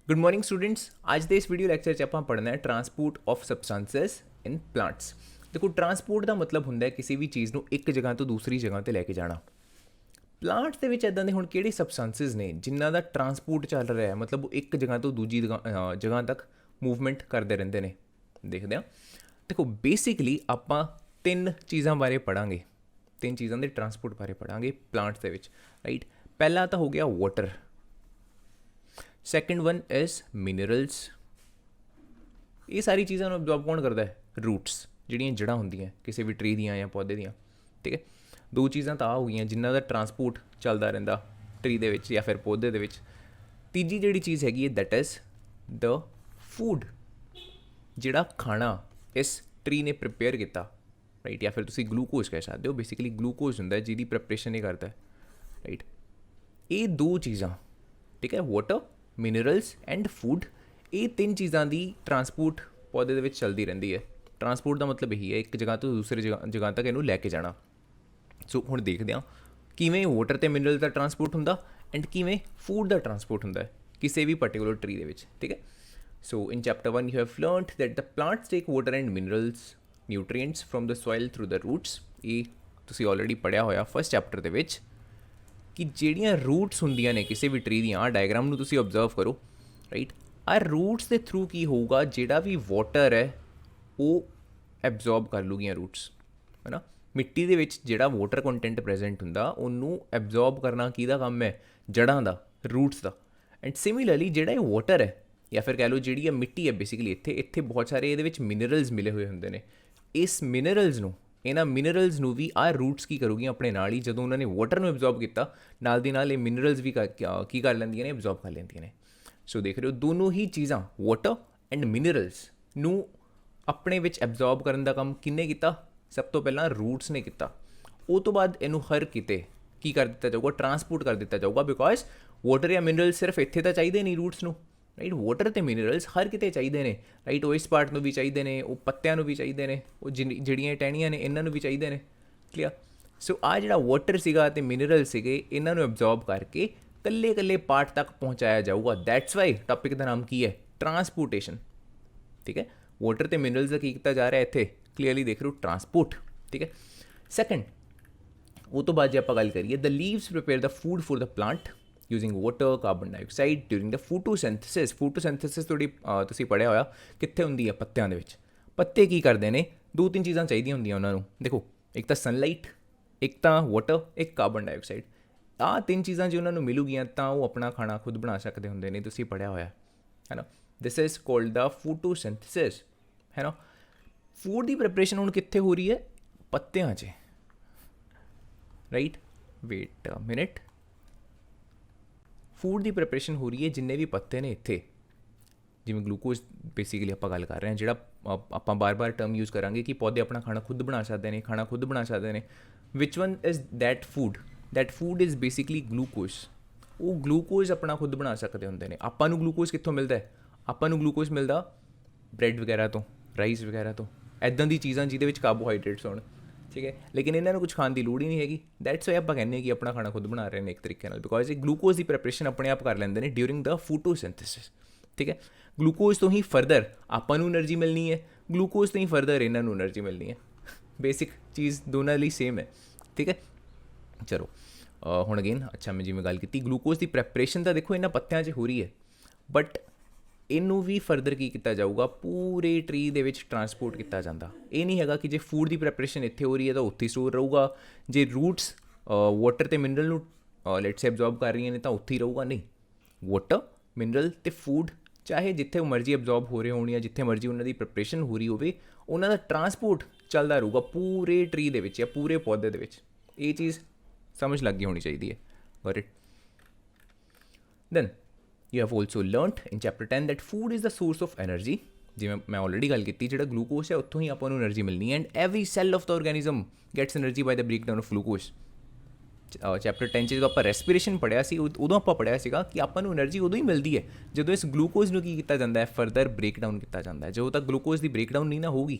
Good morning students. आज ਦੇ ਇਸ ਵੀਡੀਓ ਲੈਕਚਰ 'ਚ ਆਪਾਂ ਪੜ੍ਹਨਾ ਹੈ transport of substances in plants. ਦੇਖੋ, ਟਰਾਂਸਪੋਰਟ ਦਾ ਮਤਲਬ ਹੁੰਦਾ ਹੈ ਕਿਸੇ ਵੀ ਚੀਜ਼ ਨੂੰ ਇੱਕ ਜਗ੍ਹਾ ਤੋਂ ਦੂਸਰੀ ਜਗ੍ਹਾ 'ਤੇ ਲੈ ਕੇ ਜਾਣਾ। ਪਲਾਂਟਸ ਦੇ ਵਿੱਚ ਇੱਦਾਂ ਦੇ ਹੁਣ ਕਿਹੜੇ ਸਬਸਟੈਂਸਸ ਨੇ ਜਿਨ੍ਹਾਂ ਦਾ ਟਰਾਂਸਪੋਰਟ ਚੱਲ ਰਿਹਾ ਹੈ, ਮਤਲਬ ਉਹ ਇੱਕ ਜਗ੍ਹਾ ਤੋਂ ਦੂਜੀ ਜਗ੍ਹਾ ਤੱਕ ਮੂਵਮੈਂਟ ਕਰਦੇ ਰਹਿੰਦੇ ਨੇ। ਦੇਖਦੇ ਹਾਂ। ਦੇਖੋ, ਬੇਸਿਕਲੀ ਆਪਾਂ ਤਿੰਨ ਚੀਜ਼ਾਂ ਬਾਰੇ ਪੜ੍ਹਾਂਗੇ, ਤਿੰਨ ਚੀਜ਼ਾਂ ਦੇ ਟਰਾਂਸਪੋਰਟ ਬਾਰੇ ਪੜ੍ਹਾਂਗੇ ਪਲਾਂਟਸ ਦੇ ਵਿੱਚ, ਰਾਈਟ। ਪਹਿਲਾ ਤਾਂ ਹੋ ਗਿਆ water, second one is minerals. ਇਹ ਸਾਰੀ ਚੀਜ਼ਾਂ ਨੂੰ ਅਬਜ਼ੌਰਬ ਕੌਣ ਕਰਦਾ ਹੈ? ਰੂਟਸ, ਜਿਹੜੀਆਂ ਜੜ੍ਹਾਂ ਹੁੰਦੀਆਂ ਕਿਸੇ ਵੀ ਟਰੀ ਦੀਆਂ ਜਾਂ ਪੌਦੇ ਦੀਆਂ, ਠੀਕ ਹੈ। ਦੋ ਚੀਜ਼ਾਂ ਤਾਂ ਆ ਹੋ ਗਈਆਂ ਜਿਨ੍ਹਾਂ ਦਾ ਟਰਾਂਸਪੋਰਟ ਚੱਲਦਾ ਰਹਿੰਦਾ ਟਰੀ ਦੇ ਵਿੱਚ ਜਾਂ ਫਿਰ ਪੌਦੇ ਦੇ ਵਿੱਚ। ਤੀਜੀ ਜਿਹੜੀ ਚੀਜ਼ ਹੈਗੀ ਹੈ ਦੈਟ ਇਜ਼ ਦ ਫੂਡ, ਜਿਹੜਾ ਖਾਣਾ ਇਸ ਟਰੀ ਨੇ ਪ੍ਰਿਪੇਅਰ ਕੀਤਾ, ਰਾਈਟ, ਜਾਂ ਫਿਰ ਤੁਸੀਂ ਗਲੂਕੋਜ਼ ਕਹਿ ਸਕਦੇ ਹੋ। ਬੇਸਿਕਲੀ ਗਲੂਕੋਜ਼ ਹੁੰਦਾ ਜਿਹਦੀ ਪ੍ਰੈਪਰੇਸ਼ਨ ਇਹ ਕਰਦਾ, ਰਾਈਟ। ਇਹ ਦੋ ਚੀਜ਼ਾਂ, ਠੀਕ ਹੈ, ਵਾਟਰ, ਮਿਨਰਲਸ ਐਂਡ ਫੂਡ, ਇਹ ਤਿੰਨ ਚੀਜ਼ਾਂ ਦੀ ਟਰਾਂਸਪੋਰਟ ਪੌਦੇ ਦੇ ਵਿੱਚ ਚੱਲਦੀ ਰਹਿੰਦੀ ਹੈ। ਟਰਾਂਸਪੋਰਟ ਦਾ ਮਤਲਬ ਇਹੀ ਹੈ ਇੱਕ ਜਗ੍ਹਾ ਤੋਂ ਦੂਸਰੀ ਜਗ੍ਹਾ ਤੱਕ ਇਹਨੂੰ ਲੈ ਕੇ ਜਾਣਾ। ਸੋ ਹੁਣ ਦੇਖਦੇ ਹਾਂ ਕਿਵੇਂ ਵਾਟਰ ਅਤੇ ਮਿਨਰਲ ਦਾ ਟਰਾਂਸਪੋਰਟ ਹੁੰਦਾ ਐਂਡ ਕਿਵੇਂ ਫੂਡ ਦਾ ਟਰਾਂਸਪੋਰਟ ਹੁੰਦਾ ਹੈ ਕਿਸੇ ਵੀ ਪਰਟੀਕੂਲਰ ਟਰੀ ਦੇ ਵਿੱਚ, ਠੀਕ ਹੈ। So in chapter 1 you have learned that the plants take water and minerals nutrients from the soil through the roots. ਇਹ ਤੁਸੀਂ ਆਲਰੇਡੀ ਪੜ੍ਹਿਆ ਹੋਇਆ ਫਸਟ ਚੈਪਟਰ ਦੇ ਵਿੱਚ ਕਿ ਜਿਹੜੀਆਂ ਰੂਟਸ ਹੁੰਦੀਆਂ ਨੇ ਕਿਸੇ ਵੀ ਟਰੀ ਦੀਆਂ, ਡਾਇਗਰਾਮ ਨੂੰ ਤੁਸੀਂ ਓਬਜ਼ਰਵ ਕਰੋ, ਰਾਈਟ। ਆਹ ਰੂਟਸ ਦੇ ਥਰੂ ਕੀ ਹੋਊਗਾ, ਜਿਹੜਾ ਵੀ ਵਾਟਰ ਹੈ ਉਹ ਐਬਜ਼ੌਰਬ ਕਰ ਲੂਗੀਆਂ ਰੂਟਸ, ਹੈ ਨਾ। ਮਿੱਟੀ ਦੇ ਵਿੱਚ ਜਿਹੜਾ ਵਾਟਰ ਕੰਟੈਂਟ ਪ੍ਰੈਜ਼ੈਂਟ ਹੁੰਦਾ ਉਹਨੂੰ ਐਬਜ਼ੌਰਬ ਕਰਨਾ ਕਿਹਦਾ ਕੰਮ ਹੈ? ਜੜ੍ਹਾਂ ਦਾ, ਰੂਟਸ ਦਾ। ਐਂਡ ਸਿਮਿਲਰਲੀ ਜਿਹੜਾ ਇਹ ਵਾਟਰ ਹੈ ਜਾਂ ਫਿਰ ਕਹਿ ਲਓ ਜਿਹੜੀ ਇਹ ਮਿੱਟੀ ਹੈ, ਬੇਸਿਕਲੀ ਇੱਥੇ ਬਹੁਤ ਸਾਰੇ ਇਹਦੇ ਵਿੱਚ ਮਿਨਰਲਸ ਮਿਲੇ ਹੋਏ ਹੁੰਦੇ ਨੇ। ਇਸ ਇਹਨਾਂ ਮਿਨਰਲਸ ਨੂੰ ਵੀ ਆਹ ਰੂਟਸ ਕੀ ਕਰੂਗੀਆਂ ਆਪਣੇ ਨਾਲ ਹੀ, ਜਦੋਂ ਉਹਨਾਂ ਨੇ ਵਾਟਰ ਨੂੰ ਐਬਜ਼ੌਰਬ ਕੀਤਾ ਨਾਲ ਦੀ ਨਾਲ ਇਹ ਮਿਨਰਲਸ ਵੀ ਕੀ ਕਰ ਲੈਂਦੀਆਂ ਨੇ? ਐਬਜ਼ੌਰਬ ਕਰ ਲੈਂਦੀਆਂ ਨੇ। ਸੋ ਦੇਖ ਰਹੇ ਹੋ ਦੋਨੋਂ ਹੀ ਚੀਜ਼ਾਂ, ਵਾਟਰ ਐਂਡ ਮਿਨਰਲਸ ਨੂੰ ਆਪਣੇ ਵਿੱਚ ਐਬਜ਼ੌਰਬ ਕਰਨ ਦਾ ਕੰਮ ਕਿਹਨੇ ਕੀਤਾ? ਸਭ ਤੋਂ ਪਹਿਲਾਂ ਰੂਟਸ ਨੇ ਕੀਤਾ। ਉਹ ਤੋਂ ਬਾਅਦ ਇਹਨੂੰ ਹਰ ਕਿਤੇ ਕੀ ਕਰ ਦਿੱਤਾ ਜਾਊਗਾ? ਟਰਾਂਸਪੋਰਟ ਕਰ ਦਿੱਤਾ ਜਾਊਗਾ, ਬਿਕੋਜ਼ ਵਾਟਰ ਜਾਂ ਮਿਨਰਲ ਸਿਰਫ ਇੱਥੇ ਤਾਂ ਚਾਹੀਦੇ ਨਹੀਂ ਰੂਟਸ ਨੂੰ, ਰਾਈਟ। ਵਾਟਰ ਅਤੇ ਮਿਨਰਲਸ ਹਰ ਕਿਤੇ ਚਾਹੀਦੇ ਨੇ, ਰਾਈਟ। ਉਹ ਇਸ ਪਾਰਟ ਨੂੰ ਵੀ ਚਾਹੀਦੇ ਨੇ, ਉਹ ਪੱਤਿਆਂ ਨੂੰ ਵੀ ਚਾਹੀਦੇ ਨੇ, ਉਹ ਜਿਹੜੀਆਂ ਟਹਿਣੀਆਂ ਨੇ ਇਹਨਾਂ ਨੂੰ ਵੀ ਚਾਹੀਦੇ ਨੇ, ਕਲੀਅਰ। ਸੋ ਆਹ ਜਿਹੜਾ ਵਾਟਰ ਸੀਗਾ ਅਤੇ ਮਿਨਰਲ ਸੀਗੇ, ਇਹਨਾਂ ਨੂੰ ਐਬਜ਼ੌਰਬ ਕਰਕੇ ਕੱਲੇ ਪਾਰਟ ਤੱਕ ਪਹੁੰਚਾਇਆ ਜਾਊਗਾ। ਦੈਟਸ ਵਾਈ ਟੌਪਿਕ ਦਾ ਨਾਮ ਕੀ ਹੈ? ਟਰਾਂਸਪੋਰਟੇਸ਼ਨ, ਠੀਕ ਹੈ। ਵਾਟਰ ਅਤੇ ਮਿਨਰਲਸ ਦਾ ਕੀ ਕੀਤਾ ਜਾ ਰਿਹਾ ਇੱਥੇ? ਕਲੀਅਰਲੀ ਦੇਖ ਰਹੇ ਹੋ, ਟਰਾਂਸਪੋਰਟ, ਠੀਕ ਹੈ। ਸੈਕਿੰਡ, ਉਹ ਤੋਂ ਬਾਅਦ ਜੇ ਆਪਾਂ ਗੱਲ ਕਰੀਏ, the leaves prepare the food for the plant using water, carbon dioxide during the photosynthesis. Photosynthesis ਤੁਸੀਂ ਪੜ੍ਹਿਆ ਹੋਇਆ ਕਿੱਥੇ ਹੁੰਦੀ ਹੈ? ਪੱਤਿਆਂ ਦੇ ਵਿੱਚ। ਪੱਤੇ ਕੀ ਕਰਦੇ ਨੇ? ਦੋ ਤਿੰਨ ਚੀਜ਼ਾਂ ਚਾਹੀਦੀਆਂ ਹੁੰਦੀਆਂ ਉਹਨਾਂ ਨੂੰ। ਦੇਖੋ, ਇੱਕ ਤਾਂ ਸਨਲਾਈਟ, ਇੱਕ ਤਾਂ ਵਾਟਰ, ਇੱਕ ਕਾਰਬਨ ਡਾਈਆਕਸਾਈਡ। ਆਹ ਤਿੰਨ ਚੀਜ਼ਾਂ ਜੇ ਉਹਨਾਂ ਨੂੰ ਮਿਲੂਗੀਆਂ ਤਾਂ ਉਹ ਆਪਣਾ ਖਾਣਾ ਖੁਦ ਬਣਾ ਸਕਦੇ ਹੁੰਦੇ ਨੇ, ਤੁਸੀਂ ਪੜ੍ਹਿਆ ਹੋਇਆ, ਹੈ ਨਾ। This is cold the photosynthesis, ਹੈ ਨਾ। ਫੂਡ ਦੀ ਪ੍ਰੈਪਰੇਸ਼ਨ ਹੁਣ ਕਿੱਥੇ ਹੋ ਰਹੀ ਹੈ? ਪੱਤਿਆਂ 'ਚ, right. Wait a minute. Food the preparation ਹੋ ਰਹੀ ਹੈ ਜਿੰਨੇ ਵੀ ਪੱਤੇ ਨੇ ਇੱਥੇ, ਜਿਵੇਂ ਗਲੂਕੋਜ਼ ਬੇਸਿਕਲੀ ਆਪਾਂ ਗੱਲ ਕਰ ਰਹੇ ਹਾਂ, ਜਿਹੜਾ ਆਪਾਂ ਬਾਰ-ਬਾਰ ਟਰਮ ਯੂਜ਼ ਕਰਾਂਗੇ ਕਿ ਪੌਦੇ ਆਪਣਾ ਖਾਣਾ ਖੁਦ ਬਣਾ ਸਕਦੇ ਨੇ, ਖਾਣਾ ਖੁਦ ਬਣਾ ਸਕਦੇ ਨੇ। Which one is that food? That food is basically glucose. ਉਹ ਗਲੂਕੋਜ਼ ਆਪਣਾ ਖੁਦ ਬਣਾ ਸਕਦੇ ਹੁੰਦੇ ਨੇ। ਆਪਾਂ ਨੂੰ ਗਲੂਕੋਜ਼ ਕਿੱਥੋਂ ਮਿਲਦਾ ਹੈ? ਆਪਾਂ ਨੂੰ ਗਲੂਕੋਜ਼ ਮਿਲਦਾ ਬ੍ਰੈਡ ਵਗੈਰਾ ਤੋਂ, ਰਾਈਸ ਵਗੈਰਾ ਤੋਂ, ਇੱਦਾਂ ਦੀ ਚੀਜ਼ਾਂ ਜਿਹਦੇ ਵਿੱਚ ਕਾਰਬੋਹਾਈਡਰੇਟਸ ਹੋਣ, ਠੀਕ ਹੈ। ਲੇਕਿਨ ਇਹਨਾਂ ਨੂੰ ਕੁਝ ਖਾਣ ਦੀ ਲੋੜ ਹੀ ਨਹੀਂ ਹੈਗੀ। ਦੈਟਸ ਵਾਈ ਆਪਾਂ ਕਹਿੰਦੇ ਹਾਂ ਕਿ ਆਪਣਾ ਖਾਣਾ ਖੁਦ ਬਣਾ ਰਹੇ ਨੇ ਇੱਕ ਤਰੀਕੇ ਨਾਲ, ਬਿਕੋਜ਼ ਇਹ ਗਲੂਕੋਜ਼ ਦੀ ਪ੍ਰੈਪਰੇਸ਼ਨ ਆਪਣੇ ਆਪ ਕਰ ਲੈਂਦੇ ਨੇ ਡਿਊਰਿੰਗ ਦ ਫੋਟੋਸਿੰਥੇਸਿਸ, ਠੀਕ ਹੈ। ਗਲੂਕੋਜ਼ ਤੋਂ ਹੀ ਫਰਦਰ ਆਪਾਂ ਨੂੰ એનર્ਜੀ ਮਿਲਣੀ ਹੈ, ਗਲੂਕੋਜ਼ ਤੋਂ ਹੀ ਫਰਦਰ ਇਹਨਾਂ ਨੂੰ એનર્ਜੀ ਮਿਲਣੀ ਹੈ। ਬੇਸਿਕ ਚੀਜ਼ ਦੋਨਾਂ ਲਈ ਸੇਮ ਹੈ, ਠੀਕ ਹੈ। ਚਲੋ ਹੁਣ ਅਗੇਨ, ਅੱਛਾ, ਮੈਂ ਜਿਵੇਂ ਗੱਲ ਕੀਤੀ ਗਲੂਕੋਜ਼ ਦੀ ਪ੍ਰੈਪਰੇਸ਼ਨ ਤਾਂ ਦੇਖੋ ਇਹਨਾਂ ਪੱਤਿਆਂ 'ਚ ਹੋ ਰਹੀ ਹੈ, ਬਟ ਇਹਨੂੰ ਵੀ ਫਰਦਰ ਕੀ ਕੀਤਾ ਜਾਊਗਾ? ਪੂਰੇ ਟਰੀ ਦੇ ਵਿੱਚ ਟਰਾਂਸਪੋਰਟ ਕੀਤਾ ਜਾਂਦਾ। ਇਹ ਨਹੀਂ ਹੈਗਾ ਕਿ ਜੇ ਫੂਡ ਦੀ ਪ੍ਰੈਪਰੇਸ਼ਨ ਇੱਥੇ ਹੋ ਰਹੀ ਹੈ ਤਾਂ ਉੱਥੇ ਸਟੋਰ ਰਹੂਗਾ, ਜੇ ਰੂਟਸ ਵਾਟਰ ਅਤੇ ਮਿਨਰਲ ਨੂੰ ਲੈਟਸ ਸੇ ਐਬਜ਼ੌਰਬ ਕਰ ਰਹੀਆਂ ਨੇ ਤਾਂ ਉੱਥੇ ਹੀ ਰਹੂਗਾ। ਨਹੀਂ, ਵਾਟਰ, ਮਿਨਰਲ ਅਤੇ ਫੂਡ ਚਾਹੇ ਜਿੱਥੇ ਮਰਜ਼ੀ ਐਬਜ਼ੌਰਬ ਹੋ ਰਹੇ ਹੋਣ ਜਾਂ ਜਿੱਥੇ ਮਰਜ਼ੀ ਉਹਨਾਂ ਦੀ ਪ੍ਰੈਪਰੇਸ਼ਨ ਹੋ ਰਹੀ ਹੋਵੇ, ਉਹਨਾਂ ਦਾ ਟਰਾਂਸਪੋਰਟ ਚੱਲਦਾ ਰਹੂਗਾ ਪੂਰੇ ਟਰੀ ਦੇ ਵਿੱਚ ਜਾਂ ਪੂਰੇ ਪੌਦੇ ਦੇ ਵਿੱਚ। ਇਹ ਚੀਜ਼ ਸਮਝ ਲੱਗ ਗਈ ਹੋਣੀ ਚਾਹੀਦੀ ਹੈ। Got it? Then you have also learnt in chapter 10 that food is the source of energy। ਜਿਵੇਂ ਮੈਂ ਆਲਰੇਡੀ ਗੱਲ ਕੀਤੀ, ਜਿਹੜਾ ਗਲੂਕੋਜ਼ ਹੈ ਉੱਥੋਂ ਹੀ ਆਪਾਂ ਨੂੰ એનર્ਜੀ ਮਿਲਣੀ ਹੈ। And every cell of the organism gets energy by the breakdown of glucose. Chapter 10 'ਚ ਜਦੋਂ ਆਪਾਂ ਰੈਸਪੀਰੇਸ਼ਨ ਪੜ੍ਹਿਆ ਸੀ, ਉਦੋਂ ਆਪਾਂ ਪੜ੍ਹਿਆ ਸੀਗਾ ਕਿ ਆਪਾਂ ਨੂੰ એનર્ਜੀ ਉਦੋਂ ਹੀ ਮਿਲਦੀ ਹੈ ਜਦੋਂ ਇਸ ਗਲੂਕੋਜ਼ ਨੂੰ ਕੀ ਕੀਤਾ ਜਾਂਦਾ ਹੈ? ਫਰਦਰ ਬ੍ਰੇਕਡਾਊਨ ਕੀਤਾ ਜਾਂਦਾ ਹੈ। ਜਦੋਂ ਤੱਕ ਗਲੂਕੋਜ਼ ਦੀ ਬ੍ਰੇਕਡਾਊਨ ਨਹੀਂ ਨਾ ਹੋਊਗੀ,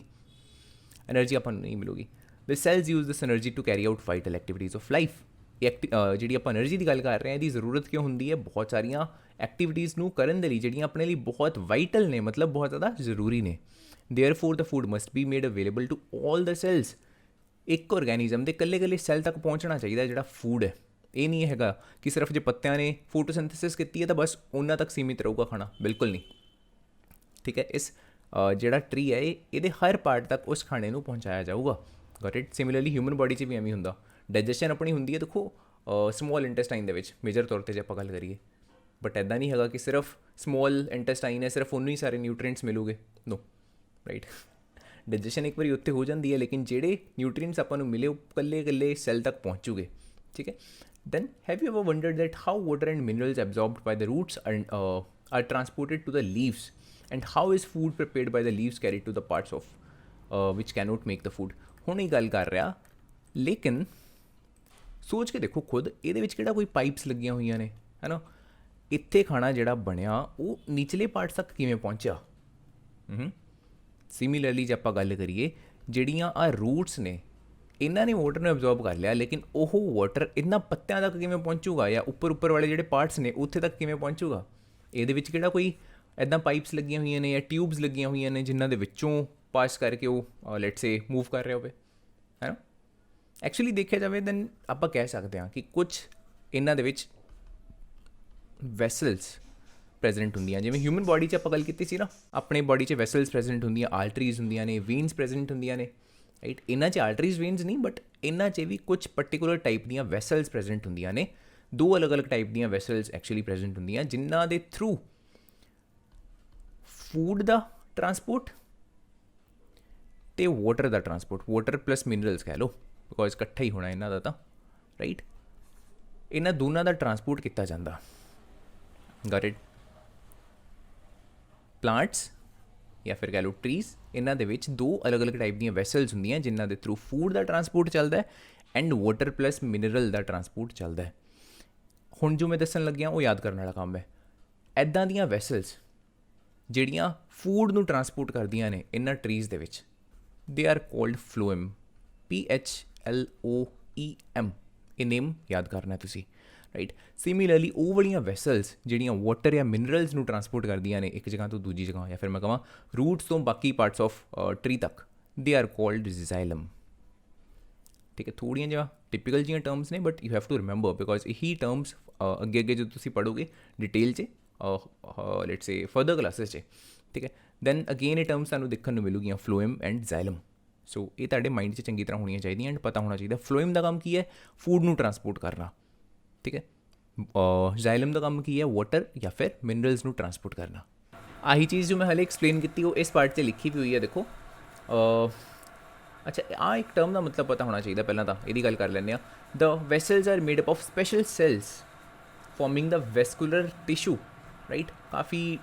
એનર્ਜੀ ਆਪਾਂ ਨੂੰ ਨਹੀਂ ਮਿਲੂਗੀ। The cells use this energy to carry out vital activities of life. ਜਿਹੜੀ ਆਪਾਂ એનર્ਜੀ ਦੀ ਗੱਲ ਕਰ ਰਹੇ ਹਾਂ, ਇਹਦੀ ਜ਼ਰੂਰਤ ਕਿਉਂ ਹੁੰਦੀ ਹੈ? ਬਹੁਤ ਸਾਰੀਆਂ ਐਕਟੀਵਿਟੀਜ਼ ਨੂੰ ਕਰਨ ਦੇ ਲਈ ਜਿਹੜੀਆਂ ਆਪਣੇ ਲਈ ਬਹੁਤ ਵਾਈਟਲ ਨੇ, ਮਤਲਬ ਬਹੁਤ ਜ਼ਿਆਦਾ ਜ਼ਰੂਰੀ ਨੇ। Therefore the food must be made available to all the cells. ਇੱਕ ਆਰਗੈਨਿਜ਼ਮ ਦੇ ਇਕੱਲੇ ਸੈੱਲ ਤੱਕ ਪਹੁੰਚਣਾ ਚਾਹੀਦਾ ਜਿਹੜਾ ਫੂਡ ਹੈ। ਇਹ ਨਹੀਂ ਹੈਗਾ ਕਿ ਸਿਰਫ ਜੇ ਪੱਤਿਆਂ ਨੇ ਫੋਟੋਸਿੰਥੇਸਿਸ ਕੀਤੀ ਹੈ ਤਾਂ ਬਸ ਉਹਨਾਂ ਤੱਕ ਸੀਮਿਤ ਰਹੂਗਾ ਖਾਣਾ, ਬਿਲਕੁਲ ਨਹੀਂ। ਠੀਕ ਹੈ, ਇਸ ਜਿਹੜਾ ਟਰੀ ਹੈ ਇਹਦੇ ਹਰ ਪਾਰਟ ਤੱਕ ਉਸ ਖਾਣੇ ਨੂੰ ਪਹੁੰਚਾਇਆ ਜਾਊਗਾ। Got it. Similarly human body 'ਚ ਵੀ ਐਵੇਂ ਹੁੰਦਾ। ਡਾਈਜੈਸ਼ਨ ਆਪਣੀ ਹੁੰਦੀ ਹੈ ਦੇਖੋ ਸਮੋਲ ਇੰਟੈਸਟਾਈਨ ਦੇ ਵਿੱਚ ਮੇਜਰ ਤੌਰ 'ਤੇ ਜੇ ਆਪਾਂ ਗੱਲ ਕਰੀਏ, ਬਟ ਇੱਦਾਂ ਨਹੀਂ ਹੈਗਾ ਕਿ ਸਿਰਫ ਸਮੋਲ ਇੰਟੈਸਟਾਈਨ ਹੈ, ਸਿਰਫ ਉਹਨੂੰ ਹੀ ਸਾਰੇ ਨਿਊਟਰੀਐਂਟਸ ਮਿਲੂਗੇ। ਨੋ, ਰਾਈਟ। ਡਾਈਜੈਸ਼ਨ ਇੱਕ ਵਾਰੀ ਉੱਥੇ ਹੋ ਜਾਂਦੀ ਹੈ, ਲੇਕਿਨ ਜਿਹੜੇ ਨਿਊਟਰੀਐਂਟਸ ਆਪਾਂ ਨੂੰ ਮਿਲੇ ਉਹ ਇਕੱਲੇ ਸੈੱਲ ਤੱਕ ਪਹੁੰਚੂਗੇ। ਠੀਕ ਹੈ। Then have you ever wondered that how water and minerals absorbed by the roots are transported to the leaves and how is food prepared by the leaves carried to the parts of which cannot make the food. ਹੁਣ ਇਹ ਗੱਲ ਕਰ ਰਿਹਾ, ਲੇਕਿਨ ਸੋਚ ਕੇ ਦੇਖੋ ਖੁਦ, ਇਹਦੇ ਵਿੱਚ ਕਿਹੜਾ ਕੋਈ ਪਾਈਪਸ ਲੱਗੀਆਂ ਹੋਈਆਂ ਨੇ, ਹੈ ਨਾ। ਇੱਥੇ ਖਾਣਾ ਜਿਹੜਾ ਬਣਿਆ ਉਹ ਨਿਚਲੇ ਪਾਰਟਸ ਤੱਕ ਕਿਵੇਂ ਪਹੁੰਚਿਆ। ਸਿਮਿਲਰਲੀ ਜੇ ਆਪਾਂ ਗੱਲ ਕਰੀਏ, ਜਿਹੜੀਆਂ ਆ ਰੂਟਸ ਨੇ ਇਹਨਾਂ ਨੇ ਵਾਟਰ ਨੂੰ ਐਬਜ਼ੌਰਬ ਕਰ ਲਿਆ, ਲੇਕਿਨ ਉਹ ਵਾਟਰ ਇਹਨਾਂ ਪੱਤਿਆਂ ਤੱਕ ਕਿਵੇਂ ਪਹੁੰਚੂਗਾ ਜਾਂ ਉੱਪਰ ਵਾਲੇ ਜਿਹੜੇ ਪਾਰਟਸ ਨੇ ਉੱਥੇ ਤੱਕ ਕਿਵੇਂ ਪਹੁੰਚੂਗਾ। ਇਹਦੇ ਵਿੱਚ ਕਿਹੜਾ ਕੋਈ ਇੱਦਾਂ ਪਾਈਪਸ ਲੱਗੀਆਂ ਹੋਈਆਂ ਨੇ ਜਾਂ ਟਿਊਬਸ ਲੱਗੀਆਂ ਹੋਈਆਂ ਨੇ ਜਿਨ੍ਹਾਂ ਦੇ ਵਿੱਚੋਂ ਪਾਸ ਕਰਕੇ ਉਹ ਲੈਟਸ ਸੇ ਮੂਵ ਕਰ ਰਿਹਾ ਹੋਵੇ, ਹੈ ਨਾ। ਐਕਚੁਅਲੀ ਦੇਖਿਆ ਜਾਵੇ ਦੈਨ ਆਪਾਂ ਕਹਿ ਸਕਦੇ ਹਾਂ ਕਿ ਕੁਝ ਇਹਨਾਂ ਦੇ ਵਿੱਚ ਵੈਸਲਸ ਪ੍ਰੈਜ਼ੈਂਟ ਹੁੰਦੀਆਂ। ਜਿਵੇਂ ਹਿਊਮਨ ਬੋਡੀ 'ਚ ਆਪਾਂ ਗੱਲ ਕੀਤੀ ਸੀ ਨਾ, ਆਪਣੇ ਬੋਡੀ 'ਚ ਵੈਸਲਸ ਪ੍ਰੈਜ਼ੈਂਟ ਹੁੰਦੀਆਂ, ਆਰਟਰੀਜ਼ ਹੁੰਦੀਆਂ ਨੇ, ਵੇਨਸ ਪ੍ਰੈਜ਼ੈਂਟ ਹੁੰਦੀਆਂ ਨੇ, ਰਾਈਟ। ਇਹਨਾਂ 'ਚ ਆਰਟਰੀਜ਼ ਵੇਨਸ ਨਹੀਂ, ਬਟ ਇਹਨਾਂ 'ਚ ਵੀ ਕੁਝ ਪਰਟੀਕੂਲਰ ਟਾਈਪ ਦੀਆਂ ਵੈਸਲਸ ਪ੍ਰੈਜ਼ੈਂਟ ਹੁੰਦੀਆਂ ਨੇ। ਦੋ ਅਲੱਗ-ਅਲੱਗ ਟਾਈਪ ਦੀਆਂ ਵੈਸਲਸ ਐਕਚੁਅਲੀ ਪ੍ਰੈਜ਼ੈਂਟ ਹੁੰਦੀਆਂ ਜਿਨ੍ਹਾਂ ਦੇ ਥਰੂ ਫੂਡ ਦਾ ਟਰਾਂਸਪੋਰਟ ਅਤੇ ਵਾਟਰ ਦਾ ਟਰਾਂਸਪੋਰਟ, ਵਾਟਰ ਪਲੱਸ ਮਿਨਰਲਸ ਕਹਿ ਲਓ, ਬਿਕੋਜ਼ ਇਕੱਠਾ ਹੀ ਹੋਣਾ ਇਹਨਾਂ ਦਾ ਤਾਂ, ਰਾਈਟ। ਇਹਨਾਂ ਦੋਨਾਂ ਦਾ ਟਰਾਂਸਪੋਰਟ ਕੀਤਾ ਜਾਂਦਾ। Got it. ਪਲਾਂਟਸ ਜਾਂ ਫਿਰ ਕਹਿ ਲਓ ਟਰੀਜ਼, ਇਹਨਾਂ ਦੇ ਵਿੱਚ ਦੋ ਅਲੱਗ-ਅਲੱਗ ਟਾਈਪ ਦੀਆਂ ਵੈਸਲਸ ਹੁੰਦੀਆਂ ਜਿਨ੍ਹਾਂ ਦੇ ਥਰੂ ਫੂਡ ਦਾ ਟਰਾਂਸਪੋਰਟ ਚੱਲਦਾ ਹੈ and water plus mineral the transport ਚੱਲਦਾ ਹੈ। ਹੁਣ ਜੋ ਮੈਂ ਦੱਸਣ ਲੱਗਿਆ ਉਹ ਯਾਦ ਕਰਨ ਵਾਲਾ ਕੰਮ ਹੈ। ਇੱਦਾਂ ਦੀਆਂ ਵੈਸਲਸ ਜਿਹੜੀਆਂ ਫੂਡ ਨੂੰ ਟਰਾਂਸਪੋਰਟ ਕਰਦੀਆਂ ਨੇ ਇਹਨਾਂ ਟਰੀਜ਼ ਦੇ ਵਿੱਚ, ਦੇ ਆਰ ਕੋਲਡ ਫਲੋਇਮ, PHLOEM। ਇਹ ਨੇਮ ਯਾਦ ਕਰਨਾ ਤੁਸੀਂ, ਰਾਈਟ। ਸਿਮਿਲਰਲੀ ਉਹ ਵਾਲੀਆਂ ਵੈਸਲਸ ਜਿਹੜੀਆਂ ਵਾਟਰ ਜਾਂ ਮਿਨਰਲਸ ਨੂੰ ਟਰਾਂਸਪੋਰਟ ਕਰਦੀਆਂ ਨੇ ਇੱਕ ਜਗ੍ਹਾ ਤੋਂ ਦੂਜੀ ਜਗ੍ਹਾ, ਜਾਂ ਫਿਰ ਮੈਂ ਕਹਾਂ ਰੂਟਸ ਤੋਂ ਬਾਕੀ ਪਾਰਟਸ ਆਫ ਟਰੀ ਤੱਕ, ਦੇ ਆਰ ਕੋਲਡ ਜ਼ਾਈਲਮ। ਠੀਕ ਹੈ, ਥੋੜ੍ਹੀਆਂ ਜਿਹਾ ਟਿਪੀਕਲ ਜਿਹੀਆਂ ਟਰਮਸ ਨੇ, but you have to remember because ਇਹੀ ਟਰਮਸ ਅੱਗੇ ਜਦੋਂ ਤੁਸੀਂ ਪੜ੍ਹੋਗੇ ਡਿਟੇਲ 'ਚ ਲੈਟਸ ਸੇ ਫਰਦਰ ਕਲਾਸਿਸ 'ਚ। ਠੀਕ ਹੈ, ਦੈਨ ਅਗੇਨ ਇਹ ਟਰਮਸ ਤੁਹਾਨੂੰ ਦੇਖਣ ਨੂੰ ਮਿਲੂਗੀਆਂ, ਫਲੋਇਮ ਐਂਡ ਜ਼ਾਈਲਮ। ਸੋ ਇਹ ਤੁਹਾਡੇ ਮਾਈਂਡ 'ਚ ਚੰਗੀ ਤਰ੍ਹਾਂ ਹੋਣੀਆਂ ਚਾਹੀਦੀਆਂ ਐਂਡ ਪਤਾ ਹੋਣਾ ਚਾਹੀਦਾ ਫਲੋਇਮ ਦਾ ਕੰਮ ਕੀ ਹੈ, ਫੂਡ ਨੂੰ ਟਰਾਂਸਪੋਰਟ ਕਰਨਾ। ਠੀਕ ਹੈ, ਜ਼ਾਈਲਮ ਦਾ ਕੰਮ ਕੀ ਹੈ, ਵਾਟਰ ਜਾਂ ਫਿਰ ਮਿਨਰਲਸ ਨੂੰ ਟਰਾਂਸਪੋਰਟ ਕਰਨਾ। ਆਹੀ ਚੀਜ਼ ਜੋ ਮੈਂ ਹਾਲੇ ਐਕਸਪਲੇਨ ਕੀਤੀ ਉਹ ਇਸ ਪਾਰਟ 'ਤੇ ਲਿਖੀ ਵੀ ਹੋਈ ਹੈ, ਦੇਖੋ। ਅੱਛਾ, ਆਹ ਇੱਕ ਟਰਮ ਦਾ ਮਤਲਬ ਪਤਾ ਹੋਣਾ ਚਾਹੀਦਾ ਪਹਿਲਾਂ ਤਾਂ, ਇਹਦੀ ਗੱਲ ਕਰ ਲੈਂਦੇ ਹਾਂ। The vessels are made up of special cells forming the vascular tissue, right. ਕਾਫੀ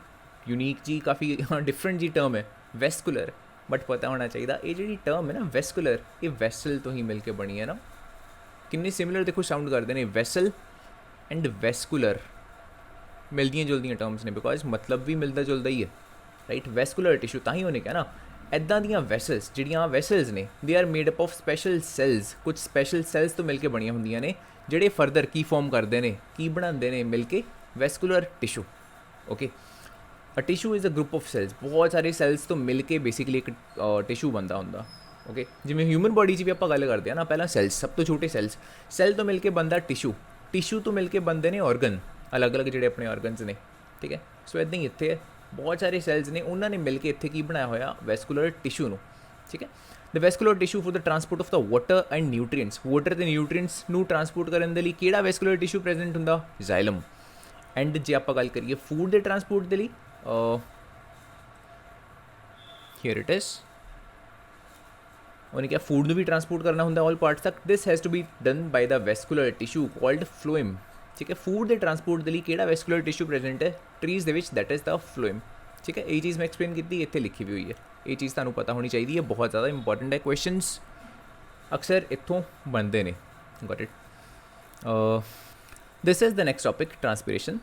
ਯੂਨੀਕ ਜੀ, ਕਾਫੀ ਡਿਫਰੈਂਟ ਜੀ ਟਰਮ ਹੈ ਵੈਸਕੂਲਰ, ਬਟ ਪਤਾ ਹੋਣਾ ਚਾਹੀਦਾ ਇਹ ਜਿਹੜੀ ਟਰਮ ਹੈ ਨਾ ਵੈਸਕੂਲਰ, ਇਹ ਵੈਸਲ ਤੋਂ ਹੀ ਮਿਲ ਕੇ ਬਣੀ ਹੈ ਨਾ। ਕਿੰਨੇ ਸਿਮਿਲਰ ਦੇਖੋ ਸਾਊਂਡ ਕਰਦੇ ਨੇ, ਵੈਸਲ ਐਂਡ ਵੈਸਕੂਲਰ, ਮਿਲਦੀਆਂ ਜੁਲਦੀਆਂ ਟਰਮਸ ਨੇ ਬਿਕੋਜ਼ ਮਤਲਬ ਵੀ ਮਿਲਦਾ ਜੁਲਦਾ ਹੀ ਹੈ, ਰਾਈਟ। ਵੈਸਕੂਲਰ ਟਿਸ਼ੂ ਤਾਂ ਹੀ ਉਹਨੇ ਕਿਹਾ ਨਾ। ਇੱਦਾਂ ਦੀਆਂ ਵੈਸਲਸ ਜਿਹੜੀਆਂ ਵੈਸਲਸ ਨੇ, they are made up of special cells, ਕੁਝ ਸਪੈਸ਼ਲ ਸੈਲਸ ਤੋਂ ਮਿਲ ਕੇ ਬਣੀਆਂ ਹੁੰਦੀਆਂ ਨੇ ਜਿਹੜੇ ਫਰਦਰ ਕੀ ਫਾਰਮ ਕਰਦੇ ਨੇ, ਕੀ ਬਣਾਉਂਦੇ ਨੇ ਮਿਲ ਕੇ, vascular tissue. Okay, uh tissue is a group of cells, ਬਹੁਤ ਸਾਰੇ ਸੈਲਸ ਤੋਂ ਮਿਲ ਕੇ ਬੇਸਿਕਲੀ ਇੱਕ ਟਿਸ਼ੂ ਬਣਦਾ ਹੁੰਦਾ। ਓਕੇ, ਜਿਵੇਂ ਹਿਊਮਨ ਬੋਡੀ 'ਚ ਵੀ ਆਪਾਂ ਗੱਲ ਕਰਦੇ ਹਾਂ ਨਾ, ਪਹਿਲਾਂ ਸੈਲਸ, ਸਭ ਤੋਂ ਛੋਟੇ ਸੈਲਸ, ਸੈੱਲ ਤੋਂ ਮਿਲ ਕੇ ਬਣਦਾ ਟਿਸ਼ੂ, ਟਿਸ਼ੂ ਤੋਂ ਮਿਲ ਕੇ ਬਣਦੇ ਨੇ ਔਰਗਨ, ਅਲੱਗ-ਅਲੱਗ ਜਿਹੜੇ ਆਪਣੇ ਔਰਗਨਸ ਨੇ। ਠੀਕ ਹੈ, ਸੋ ਇੱਦਾਂ ਹੀ ਇੱਥੇ ਬਹੁਤ ਸਾਰੇ ਸੈਲਸ ਨੇ, ਉਹਨਾਂ ਨੇ ਮਿਲ ਕੇ ਇੱਥੇ ਕੀ ਬਣਾਇਆ ਹੋਇਆ, ਵੈਸਕੂਲਰ ਟਿਸ਼ੂ ਨੂੰ। ਠੀਕ ਹੈ, the vascular tissue for the transport of the water and nutrients, water ਅਤੇ ਨਿਊਟਰੀਐਂਟਸ ਨੂੰ ਟਰਾਂਸਪੋਰਟ ਕਰਨ ਦੇ ਲਈ ਕਿਹੜਾ ਵੈਸਕੂਲਰ ਟਿਸ਼ੂ ਪ੍ਰੈਜ਼ੈਂਟ ਹੁੰਦਾ, ਜ਼ਾਈਲਮ। ਐਂਡ ਜੇ ਆਪਾਂ ਗੱਲ ਕਰੀਏ ਫੂਡ ਦੇ ਟਰਾਂਸਪੋਰਟ ਦੇ ਲਈ, here it is, ਉਹਨੇ ਕਿਹਾ ਫੂਡ ਨੂੰ ਵੀ ਟਰਾਂਸਪੋਰਟ ਕਰਨਾ ਹੁੰਦਾ ਆਲ ਪਾਰਟਸ ਤੱਕ, this has to be done by the vascular tissue called phloem. ਠੀਕ ਹੈ, ਫੂਡ ਦੇ ਟਰਾਂਸਪੋਰਟ ਦੇ ਲਈ ਕਿਹੜਾ ਵੈਸਕੂਲਰ ਟਿਸ਼ੂ ਪ੍ਰੈਜ਼ੈਂਟ ਹੈ ਟਰੀਜ਼ ਦੇ ਵਿੱਚ, ਦੈਟ ਇਜ਼ ਦਾ ਫਲੋਇਮ। ਠੀਕ ਹੈ, ਇਹ ਚੀਜ਼ ਮੈਂ ਐਕਸਪਲੇਨ ਕੀਤੀ, ਇੱਥੇ ਲਿਖੀ ਵੀ ਹੋਈ ਹੈ। ਇਹ ਚੀਜ਼ ਤੁਹਾਨੂੰ ਪਤਾ ਹੋਣੀ ਚਾਹੀਦੀ ਹੈ, ਬਹੁਤ ਜ਼ਿਆਦਾ ਇੰਪੋਰਟੈਂਟ ਹੈ। ਕੁਐਸਚਨਸ ਅਕਸਰ ਇੱਥੋਂ ਬਣਦੇ ਨੇ। Got it. This is the next topic, transpiration.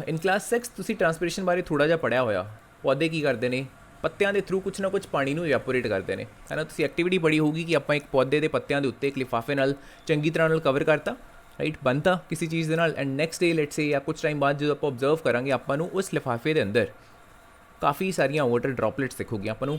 In class 6 ਤੁਸੀਂ ਟਰਾਂਸਪੀਰੇਸ਼ਨ ਬਾਰੇ ਥੋੜ੍ਹਾ ਜਿਹਾ ਪੜ੍ਹਿਆ ਹੋਇਆ। ਪੌਦੇ ਕੀ ਕਰਦੇ ਨੇ, ਪੱਤਿਆਂ ਦੇ ਥਰੂ ਕੁਛ ਨਾ ਕੁਛ ਪਾਣੀ ਨੂੰ ਇਵੈਪੋਰੇਟ ਕਰਦੇ ਨੇ, ਹੈ ਨਾ। ਤੁਸੀਂ ਐਕਟੀਵਿਟੀ ਪੜ੍ਹੀ ਹੋਊਗੀ ਕਿ ਆਪਾਂ ਇੱਕ ਪੌਦੇ ਦੇ ਪੱਤਿਆਂ ਦੇ ਉੱਤੇ ਇੱਕ ਲਿਫਾਫੇ ਨਾਲ ਚੰਗੀ ਤਰ੍ਹਾਂ ਨਾਲ ਕਵਰ ਕਰਤਾ, ਰਾਈਟ, ਬਣਤਾ ਕਿਸੇ ਚੀਜ਼ ਦੇ ਨਾਲ, ਐਂਡ ਨੈਕਸਟ ਡੇ ਲੈਟਸ ਸੇ ਜਾਂ ਕੁਝ ਟਾਈਮ ਬਾਅਦ ਜਦੋਂ ਆਪਾਂ ਆਬਜ਼ਰਵ ਕਰਾਂਗੇ ਆਪਾਂ ਨੂੰ ਉਸ ਲਿਫਾਫੇ ਦੇ ਅੰਦਰ ਕਾਫੀ ਸਾਰੀਆਂ ਵਾਟਰ ਡ੍ਰੌਪਲੇਟਸ ਦਿਖੂਗੀਆਂ, ਆਪਾਂ ਨੂੰ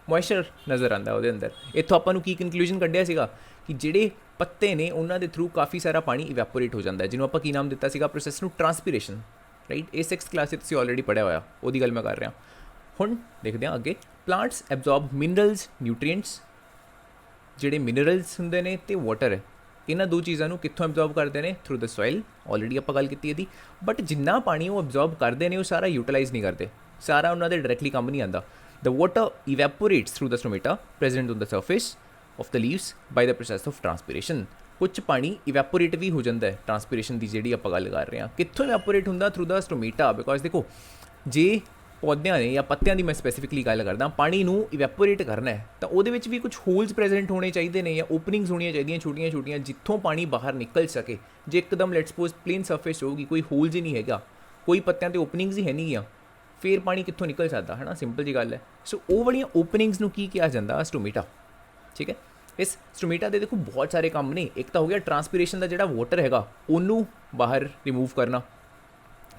ਮੋਇਸਚਰ ਨਜ਼ਰ ਆਉਂਦਾ ਉਹਦੇ ਅੰਦਰ। ਇੱਥੋਂ ਆਪਾਂ ਨੂੰ ਕੀ ਕਨਕਲੂਜਨ ਕੱਢਿਆ ਸੀਗਾ ਕਿ ਜਿਹੜੇ ਪੱਤੇ ਨੇ ਉਹਨਾਂ ਦੇ ਥਰੂ ਕਾਫੀ ਸਾਰਾ ਪਾਣੀ ਇਵੈਪੋਰੇਟ ਹੋ ਜਾਂਦਾ ਹੈ, ਜਿਹਨੂੰ ਆਪਾਂ ਕੀ ਨਾਮ ਦਿੱਤਾ ਸੀਗਾ ਪ੍ਰੋਸੈਸ ਨੂੰ, ਟਰਾਂਸਪੀਰੇਸ਼ਨ, ਰਾਈਟ। ਇਹ 6th ਕਲਾਸ 'ਚ ਤੁਸੀਂ ਆਲਰੇਡੀ ਪੜ੍ਹਿਆ ਹੋਇਆ, ਉਹਦੀ ਗੱਲ ਮੈਂ ਕਰ ਰਿਹਾ। ਹੁਣ ਦੇਖਦੇ ਹਾਂ ਅੱਗੇ, ਪਲਾਂਟਸ ਐਬਜ਼ੌਰਬ ਮਿਨਰਲਸ, ਨਿਊਟ੍ਰੀਐਂਟਸ, ਜਿਹੜੇ ਮਿਨਰਲਸ ਹੁੰਦੇ ਨੇ ਅਤੇ ਵਾਟਰ ਹੈ, ਇਹਨਾਂ ਦੋ ਚੀਜ਼ਾਂ ਨੂੰ ਕਿੱਥੋਂ ਐਬਜ਼ੌਰਬ ਕਰਦੇ ਨੇ, ਥਰੂ ਦ ਸੋਇਲ, ਆਲਰੇਡੀ ਆਪਾਂ ਗੱਲ ਕੀਤੀ ਇਹਦੀ। ਬਟ ਜਿੰਨਾ ਪਾਣੀ ਉਹ ਐਬਜ਼ੌਰਬ ਕਰਦੇ ਨੇ ਉਹ ਸਾਰਾ ਯੂਟੀਲਾਈਜ਼ ਨਹੀਂ ਕਰਦੇ, ਸਾਰਾ ਉਹਨਾਂ ਦੇ ਡਾਇਰੈਕਟਲੀ ਕੰਮ ਨਹੀਂ ਆਉਂਦਾ। The water evaporates through the stomata present on the surface of the leaves by the process of transpiration. ਕੁਝ ਪਾਣੀ ਇਵੈਪੋਰੇਟ ਵੀ ਹੋ ਜਾਂਦਾ ਹੈ ਟਰਾਂਸਪੀਰੇਸ਼ਨ ਦੀ ਜਿਹੜੀ ਆਪਾਂ ਗੱਲ ਕਰ ਰਹੇ ਹਾਂ। ਕਿੱਥੋਂ ਇਵੈਪੋਰੇਟ ਹੁੰਦਾ, ਥਰੂ ਦਾ ਸਟੋਮੇਟਾ, ਬਿਕੋਜ਼ ਦੇਖੋ ਜੇ ਪੌਦਿਆਂ ਨੇ ਜਾਂ ਪੱਤਿਆਂ ਦੀ ਮੈਂ ਸਪੈਸੀਫਿਕਲੀ ਗੱਲ ਕਰਦਾ, ਪਾਣੀ ਨੂੰ ਇਵੈਪੋਰੇਟ ਕਰਨਾ ਹੈ ਤਾਂ ਉਹਦੇ ਵਿੱਚ ਵੀ ਕੁਝ ਹੋਲਸ ਪ੍ਰੈਜ਼ੈਂਟ ਹੋਣੇ ਚਾਹੀਦੇ ਨੇ ਜਾਂ ਓਪਨਿੰਗਸ ਹੋਣੀਆਂ ਚਾਹੀਦੀਆਂ ਛੋਟੀਆਂ ਛੋਟੀਆਂ, ਜਿੱਥੋਂ ਪਾਣੀ ਬਾਹਰ ਨਿਕਲ ਸਕੇ। ਜੇ ਇੱਕਦਮ ਲੈਟਸ ਸਪੋਜ਼ ਪਲੇਨ ਸਰਫੇਸ ਹੋਊਗੀ, ਕੋਈ ਹੋਲਸ ਹੀ ਨਹੀਂ ਹੈਗਾ, ਕੋਈ ਪੱਤਿਆਂ 'ਤੇ ਓਪਨਿੰਗਸ ਹੀ ਹੈ ਨਹੀਂ ਆ, ਫਿਰ ਪਾਣੀ ਕਿੱਥੋਂ ਨਿਕਲ ਸਕਦਾ, ਹੈ ਨਾ, ਸਿੰਪਲ ਜੀ ਗੱਲ ਹੈ। ਸੋ ਉਹ ਵਾਲੀਆਂ ਓਪਨਿੰਗਸ ਨੂੰ ਕੀ ਕਿਹਾ ਜਾਂਦਾ, ਸਟੋਮੇਟਾ, ਠੀਕ ਹੈ। ਇਸ ਸਟੋਮੇਟਾ ਦੇ ਦੇਖੋ ਬਹੁਤ ਸਾਰੇ ਕੰਮ ਨੇ। ਇੱਕ ਤਾਂ ਹੋ ਗਿਆ ਟਰਾਂਸਪੀਰੇਸ਼ਨ ਦਾ, ਜਿਹੜਾ ਵਾਟਰ ਹੈਗਾ ਉਹਨੂੰ ਬਾਹਰ ਰਿਮੂਵ ਕਰਨਾ।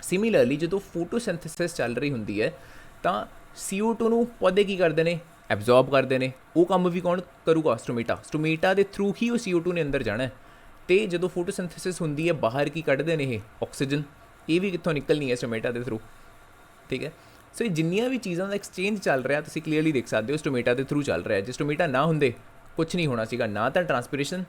ਸਿਮਿਲਰਲੀ ਜਦੋਂ ਫੋਟੋਸਿੰਥੇਸਿਸ ਚੱਲ ਰਹੀ ਹੁੰਦੀ ਹੈ ਤਾਂ CO2 ਨੂੰ ਪੌਦੇ ਕੀ ਕਰਦੇ ਨੇ, ਐਬਜ਼ੌਰਬ ਕਰਦੇ ਨੇ। ਉਹ ਕੰਮ ਵੀ ਕੌਣ ਕਰੂਗਾ, ਸਟੋਮੇਟਾ। ਸਟੋਮੇਟਾ ਦੇ ਥਰੂ ਹੀ ਉਹ CO2 ਨੇ ਅੰਦਰ ਜਾਣਾ। ਅਤੇ ਜਦੋਂ ਫੋਟੋਸਿੰਥੇਸਿਸ ਹੁੰਦੀ ਹੈ ਬਾਹਰ ਕੀ ਕੱਢਦੇ ਨੇ ਇਹ, ਆਕਸੀਜਨ। ਇਹ ਵੀ ਕਿੱਥੋਂ ਨਿਕਲਣੀ ਹੈ, ਸਟੋਮੇਟਾ ਦੇ ਥਰੂ, ਠੀਕ ਹੈ। ਸੋ ਇਹ ਜਿੰਨੀਆਂ ਵੀ ਚੀਜ਼ਾਂ ਦਾ ਐਕਸਚੇਂਜ ਚੱਲ ਰਿਹਾ ਤੁਸੀਂ ਕਲੀਅਰਲੀ ਦੇਖ ਸਕਦੇ ਹੋ ਸਟੋਮੇਟਾ ਦੇ ਥਰੂ ਚੱਲ ਰਿਹਾ। ਜੇ ਸਟੋਮੇਟਾ ਨਾ ਹੁੰਦੇ ਕੁਝ ਨਹੀਂ ਹੋਣਾ ਸੀਗਾ, ਨਾ ਤਾਂ ਟਰਾਂਸਪੀਰੇਸ਼ਨ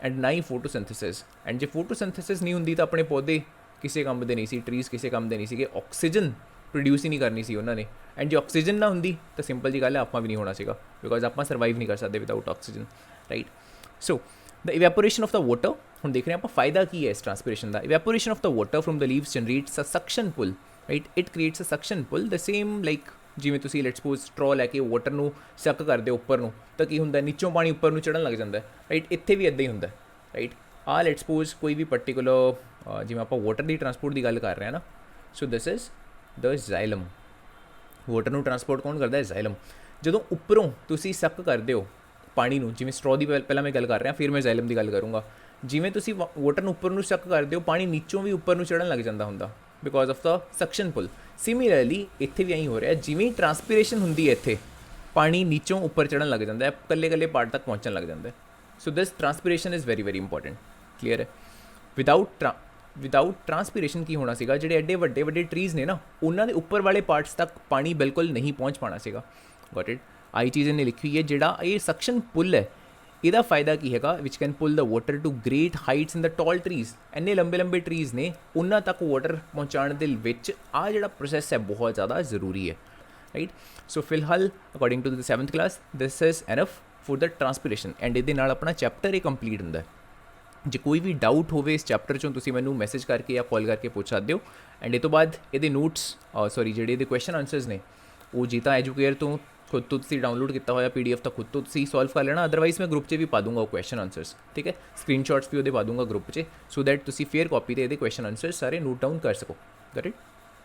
ਐਂਡ ਨਾ ਹੀ ਫੋਟੋਸਿੰਥੇਸਿਸ। ਐਂਡ ਜੇ ਫੋਟੋਸਿੰਥੇਸਿਸ ਨਹੀਂ ਹੁੰਦੀ ਤਾਂ ਆਪਣੇ ਪੌਦੇ ਕਿਸੇ ਕੰਮ ਦੇ ਨਹੀਂ ਸੀ, ਟਰੀਜ਼ ਕਿਸੇ ਕੰਮ ਦੇ ਨਹੀਂ ਸੀਗੇ, ਆਕਸੀਜਨ ਪ੍ਰੋਡਿਊਸ ਹੀ ਨਹੀਂ ਕਰਨੀ ਸੀ ਉਹਨਾਂ ਨੇ। ਐਂਡ ਜੇ ਆਕਸੀਜਨ ਨਾ ਹੁੰਦੀ ਤਾਂ ਸਿੰਪਲ ਜੀ ਗੱਲ ਹੈ ਆਪਾਂ ਵੀ ਨਹੀਂ ਹੋਣਾ ਸੀਗਾ, ਬਿਕੋਜ਼ ਆਪਾਂ ਸਰਵਾਈਵ ਨਹੀਂ ਕਰ ਸਕਦੇ without oxygen, right. So the evaporation of the water, ਹੁਣ ਦੇਖ ਰਹੇ ਆਪਾਂ ਫਾਇਦਾ ਕੀ ਹੈ ਇਸ ਟਰਾਂਸਪੀਰੇਸ਼ਨ ਦਾ। Evaporation of the water from the leaves generates a suction pull, right. It creates a suction pull, the same like ਜਿਵੇਂ ਤੁਸੀਂ ਲੈਟਸ ਸਪੋਜ਼ ਸਟਰੋ ਲੈ ਕੇ ਵਾਟਰ ਨੂੰ ਸੱਕ ਕਰਦੇ ਹੋ ਉੱਪਰ ਨੂੰ, ਤਾਂ ਕੀ ਹੁੰਦਾ, ਨੀਚੋਂ ਪਾਣੀ ਉੱਪਰ ਨੂੰ ਚੜ੍ਹਨ ਲੱਗ ਜਾਂਦਾ, ਰਾਈਟ। ਇੱਥੇ ਵੀ ਇੱਦਾਂ ਹੀ ਹੁੰਦਾ, ਰਾਈਟ। ਆਹ ਲੈਟਸ ਸਪੋਜ਼ ਕੋਈ ਵੀ ਪਰਟੀਕੂਲਰ ਜਿਵੇਂ ਆਪਾਂ ਵਾਟਰ ਦੀ ਟਰਾਂਸਪੋਰਟ ਦੀ ਗੱਲ ਕਰ ਰਹੇ ਹਾਂ ਨਾ, ਸੋ ਦਿਸ ਇਜ਼ ਦ ਜ਼ਾਈਲਮ। ਵਾਟਰ ਨੂੰ ਟਰਾਂਸਪੋਰਟ ਕੌਣ ਕਰਦਾ ਹੈ, ਜ਼ਾਈਲਮ। ਜਦੋਂ ਉੱਪਰੋਂ ਤੁਸੀਂ ਸੱਕ ਕਰਦੇ ਹੋ ਪਾਣੀ ਨੂੰ, ਜਿਵੇਂ ਸਟਰੋ ਦੀ ਪਹਿਲਾਂ ਮੈਂ ਗੱਲ ਕਰ ਰਿਹਾ, ਫਿਰ ਮੈਂ ਜ਼ਾਈਲਮ ਦੀ ਗੱਲ ਕਰੂੰਗਾ। ਜਿਵੇਂ ਤੁਸੀਂ ਵਾਟਰ ਨੂੰ ਉੱਪਰ ਨੂੰ ਸੱਕ ਕਰਦੇ ਹੋ, ਪਾਣੀ ਨੀਚੋਂ ਵੀ ਉੱਪਰ ਨੂੰ ਚੜ੍ਹਨ ਲੱਗ ਜਾਂਦਾ ਹੁੰਦਾ, because of the suction pull. Similarly ਇੱਥੇ ਵੀ ਐਂ ਹੋ ਰਿਹਾ, ਜਿਵੇਂ ਟਰਾਂਸਪੀਰੇਸ਼ਨ ਹੁੰਦੀ ਹੈ ਇੱਥੇ ਪਾਣੀ ਨੀਚੋਂ ਉੱਪਰ ਚੜ੍ਹਨ ਲੱਗ ਜਾਂਦਾ ਹੈ, ਇਕੱਲੇ ਇਕੱਲੇ ਪਾਰਟ ਤੱਕ ਪਹੁੰਚਣ ਲੱਗ ਜਾਂਦਾ ਹੈ। So this transpiration is very very important, clear ਹੈ। ਵਿਦਾਊਟ ਟਰਾਂਸਪੀਰੇਸ਼ਨ ਕੀ ਹੋਣਾ ਸੀਗਾ, ਜਿਹੜੇ ਐਡੇ ਵੱਡੇ ਵੱਡੇ ਟਰੀਜ਼ ਨੇ ਨਾ, ਉਹਨਾਂ ਦੇ ਉੱਪਰ ਵਾਲੇ ਪਾਰਟਸ ਤੱਕ ਪਾਣੀ ਬਿਲਕੁਲ ਨਹੀਂ ਪਹੁੰਚ ਪਾਉਣਾ ਸੀਗਾ। Goat it. ਆਈ ਚੀਜ਼ ਇਹਨੇ ਲਿਖੀ ਹੋਈ ਹੈ, ਜਿਹੜਾ ਇਹ ਸਕਸ਼ਨ ਪੁੱਲ ਹੈ ਇਹਦਾ ਫਾਇਦਾ ਕੀ ਹੈਗਾ, which can pull the water to great heights in the tall trees. ਇੰਨੇ ਲੰਬੇ ਲੰਬੇ ਟਰੀਜ਼ ਨੇ, ਉਹਨਾਂ ਤੱਕ ਵਾਟਰ ਪਹੁੰਚਾਉਣ ਦੇ ਵਿੱਚ ਆਹ ਜਿਹੜਾ ਪ੍ਰੋਸੈਸ ਹੈ ਬਹੁਤ ਜ਼ਿਆਦਾ ਜ਼ਰੂਰੀ ਹੈ, ਰਾਈਟ। ਸੋ ਫਿਲਹਾਲ according to the 7th class this is enough for the transpiration. And ਇਹਦੇ ਨਾਲ ਆਪਣਾ ਚੈਪਟਰ ਇਹ ਕੰਪਲੀਟ ਹੁੰਦਾ। ਜੇ ਕੋਈ ਵੀ ਡਾਊਟ ਹੋਵੇ ਇਸ ਚੈਪਟਰ 'ਚੋਂ ਤੁਸੀਂ ਮੈਨੂੰ ਮੈਸੇਜ ਕਰਕੇ ਜਾਂ ਕਾਲ ਕਰਕੇ ਪੁੱਛ ਸਕਦੇ ਹੋ। ਐਂਡ ਇਹ ਤੋਂ ਬਾਅਦ ਇਹਦੇ ਨੋਟਸ ਜਿਹੜੇ ਇਹਦੇ ਕੁਐਸਚਨ ਆਨਸਰਸ ਨੇ ਉਹ ਜੀ ਤਾਂ ਐਜੂਕੇਅਰ ਤੋਂ ਖੁਦ ਤੋਂ ਤੁਸੀਂ ਡਾਊਨਲੋਡ ਕੀਤਾ ਹੋਇਆ PDF ਤਾਂ ਖੁਦ ਤੋਂ ਤੁਸੀਂ ਸੋਲਵ ਕਰ ਲੈਣਾ, ਅਦਰਵਾਈਜ਼ ਮੈਂ ਗਰੁੱਪ 'ਚ ਵੀ ਪਾ ਦੂੰਗਾ ਉਹ ਕੁਐਸਚਨ ਆਨਸਰਸ, ਠੀਕ ਹੈ। ਸਕਰੀਨਸ਼ਾਟਸ ਵੀ ਉਹਦੇ ਪਾ ਦੂੰਗਾ ਗਰੁੱਪ 'ਚ, ਸੋ ਦੈਟ ਤੁਸੀਂ ਫੇਅਰ ਕਾਪੀ 'ਤੇ ਇਹਦੇ ਕੁਐਸਚਨ ਆਨਸਰਸ ਸਾਰੇ ਨੋਟ ਡਾਊਨ ਕਰ ਸਕੋ। Got it.